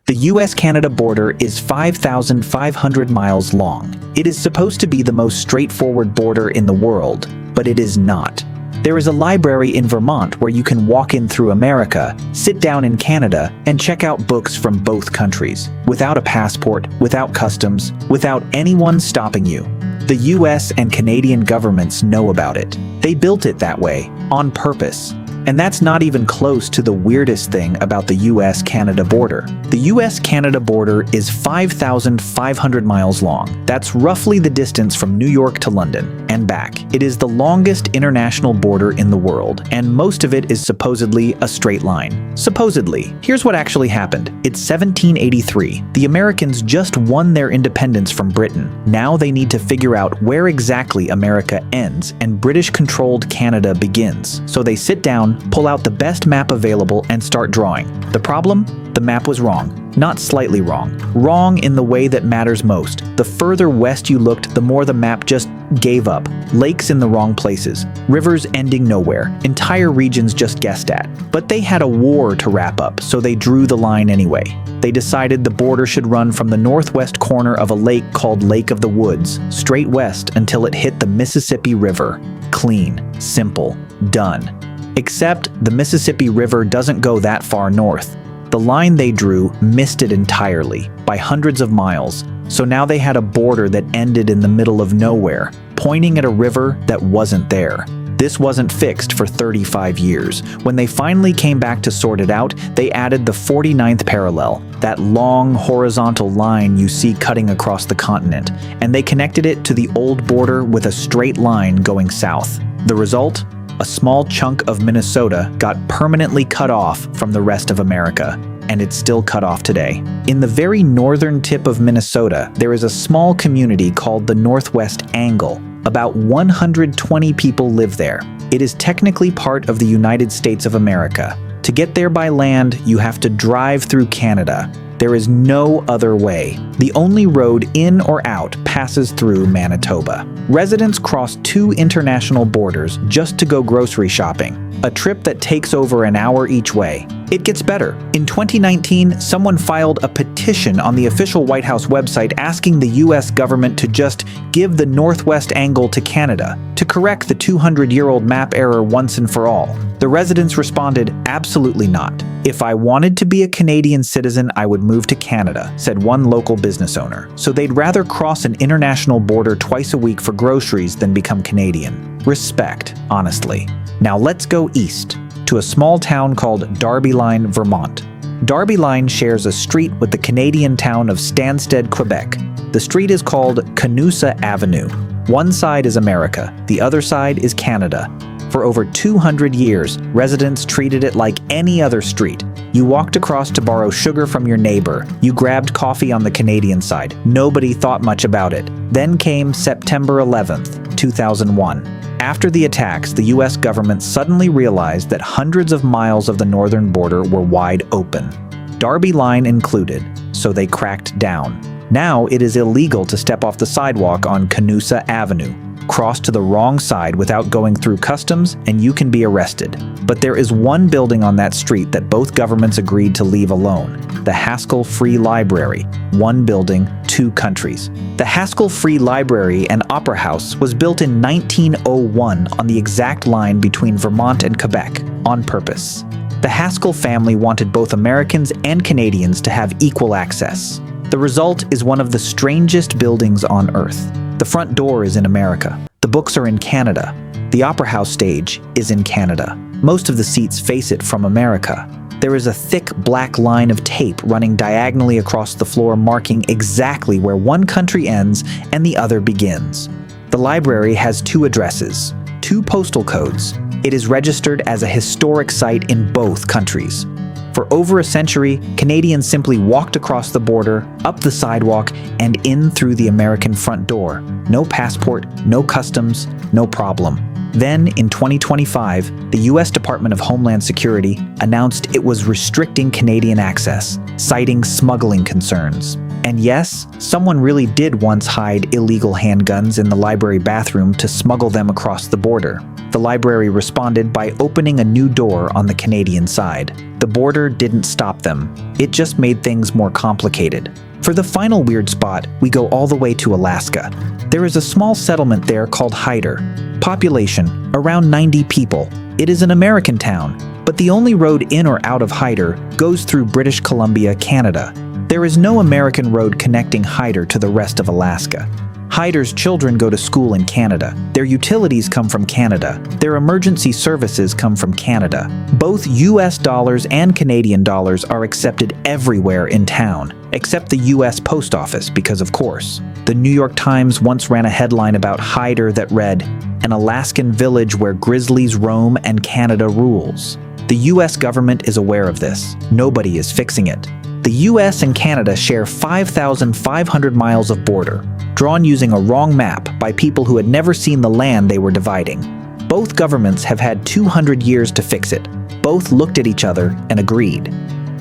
The US-Canada border is 5,500 miles long. It is supposed to be the most straightforward border in the world, but it is not. There is a library in Vermont where you can walk in through America, sit down in Canada, and check out books from both countries, without a passport, without customs, without anyone stopping you. The US and Canadian governments know about it. They built it that way, on purpose. And that's not even close to the weirdest thing about the US-Canada border. The US-Canada border is 5,500 miles long. That's roughly the distance from New York to London and back. It is the longest international border in the world, and most of it is supposedly a straight line. Supposedly. Here's what actually happened. It's 1783. The Americans just won their independence from Britain. Now they need to figure out where exactly America ends and British-controlled Canada begins. So they sit down, pull out the best map available, and start drawing. The problem? The map was wrong. Not slightly wrong. Wrong in the way that matters most. The further west you looked, the more the map just gave up. Lakes in the wrong places. Rivers ending nowhere. Entire regions just guessed at. But they had a war to wrap up, so they drew the line anyway. They decided the border should run from the northwest corner of a lake called Lake of the Woods, straight west until it hit the Mississippi River. Clean. Simple. Done. Except the Mississippi River doesn't go that far north. The line they drew missed it entirely, by hundreds of miles, so now they had a border that ended in the middle of nowhere, pointing at a river that wasn't there. This wasn't fixed for 35 years. When they finally came back to sort it out, they added the 49th parallel, that long horizontal line you see cutting across the continent, and they connected it to the old border with a straight line going south. The result? A small chunk of Minnesota got permanently cut off from the rest of America, and it's still cut off today. In the very northern tip of Minnesota, there is a small community called the Northwest Angle. About 120 people live there. It is technically part of the United States of America. To get there by land, you have to drive through Canada. There is no other way. The only road in or out passes through Manitoba. Residents cross 2 international borders just to go grocery shopping, a trip that takes over an hour each way. It gets better. In 2019, someone filed a petition on the official White House website asking the US government to just give the Northwest Angle to Canada, to correct the 200-year-old map error once and for all. The residents responded, absolutely not. If I wanted to be a Canadian citizen, I would move to Canada, said one local business owner. So they'd rather cross an international border twice a week for groceries than become Canadian. Respect, honestly. Now let's go east, to a small town called Darbyline, Vermont. Darbyline shares a street with the Canadian town of Stansted, Quebec. The street is called Canusa Avenue. One side is America, the other side is Canada. For over 200 years, residents treated it like any other street. You walked across to borrow sugar from your neighbor. You grabbed coffee on the Canadian side. Nobody thought much about it. Then came September 11th, 2001. After the attacks, the US government suddenly realized that hundreds of miles of the northern border were wide open, Darbyline included, so they cracked down. Now it is illegal to step off the sidewalk on Canusa Avenue. Cross to the wrong side without going through customs, and you can be arrested. But there is one building on that street that both governments agreed to leave alone, the Haskell Free Library. One building, 2 countries. The Haskell Free Library and Opera House was built in 1901 on the exact line between Vermont and Quebec, on purpose. The Haskell family wanted both Americans and Canadians to have equal access. The result is one of the strangest buildings on Earth. The front door is in America. The books are in Canada. The Opera House stage is in Canada. Most of the seats face it from America. There is a thick black line of tape running diagonally across the floor marking exactly where one country ends and the other begins. The library has 2 addresses, 2 postal codes. It is registered as a historic site in both countries. For over a century, Canadians simply walked across the border, up the sidewalk, and in through the American front door. No passport, no customs, no problem. Then, in 2025, the US Department of Homeland Security announced it was restricting Canadian access, citing smuggling concerns. And yes, someone really did once hide illegal handguns in the library bathroom to smuggle them across the border. The library responded by opening a new door on the Canadian side. The border didn't stop them. It just made things more complicated. For the final weird spot, we go all the way to Alaska. There is a small settlement there called Hyder. Population, around 90 people. It is an American town, but the only road in or out of Hyder goes through British Columbia, Canada. There is no American road connecting Hyder to the rest of Alaska. Hyder's children go to school in Canada. Their utilities come from Canada. Their emergency services come from Canada. Both US dollars and Canadian dollars are accepted everywhere in town, except the US Post Office, because of course. The New York Times once ran a headline about Hyder that read, "An Alaskan village where grizzlies roam and Canada rules." The US government is aware of this. Nobody is fixing it. The US and Canada share 5,500 miles of border, drawn using a wrong map by people who had never seen the land they were dividing. Both governments have had 200 years to fix it. Both looked at each other and agreed.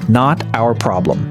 Not our problem.